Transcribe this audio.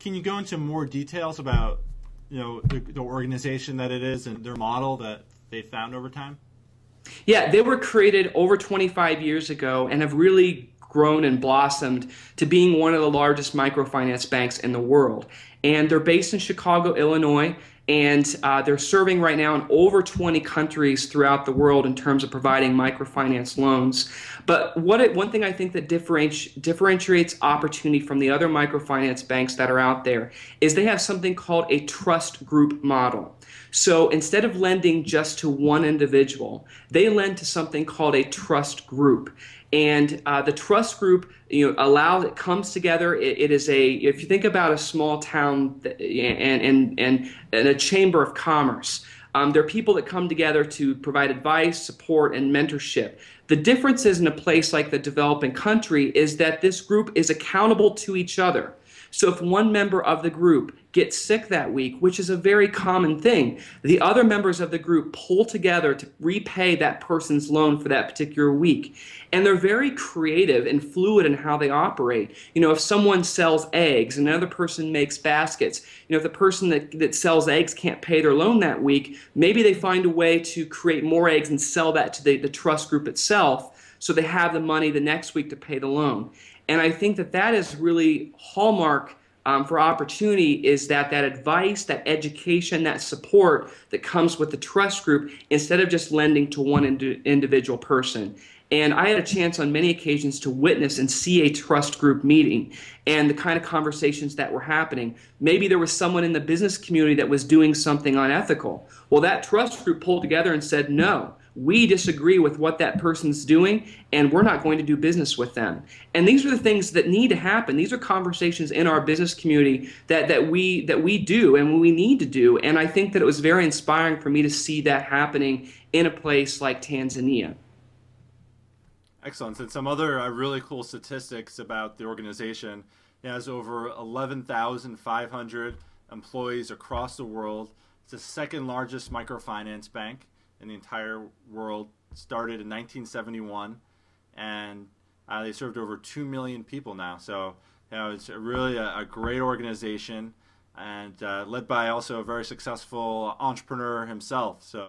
can you go into more details about, the organization that it is and their model that they found over time? Yeah, they were created over 25 years ago and have really grown and blossomed to being one of the largest microfinance banks in the world. And they're based in Chicago, Illinois, and they're serving right now in over 20 countries throughout the world in terms of providing microfinance loans. But one thing I think that differentiates Opportunity from the other microfinance banks that are out there is they have something called a trust group model. So instead of lending just to one individual, they lend to something called a trust group. And the trust group, it comes together. It is if you think about a small town and a chamber of commerce, there are people that come together to provide advice, support, and mentorship. The difference is in a place like the developing country is that this group is accountable to each other. So if one member of the group gets sick that week, which is a very common thing, the other members of the group pull together to repay that person's loan for that particular week. And they're very creative and fluid in how they operate. If someone sells eggs and another person makes baskets, if the person that sells eggs can't pay their loan that week, maybe they find a way to create more eggs and sell that to the trust group itself so they have the money the next week to pay the loan. And I think that is really hallmark for Opportunity is that advice, that education, that support that comes with the trust group instead of just lending to one individual person. And I had a chance on many occasions to witness and see a trust group meeting and the kind of conversations that were happening. Maybe there was someone in the business community that was doing something unethical. Well, that trust group pulled together and said, no, we disagree with what that person's doing, and we're not going to do business with them. And these are the things that need to happen. These are conversations in our business community that we do and we need to do. And I think that it was very inspiring for me to see that happening in a place like Tanzania. Excellent. And some other really cool statistics about the organization. It has over 11,500 employees across the world. It's the second largest microfinance bank in the entire world. Started in 1971, and they served over 2 million people now. So it's really a great organization, and led by also a very successful entrepreneur himself. So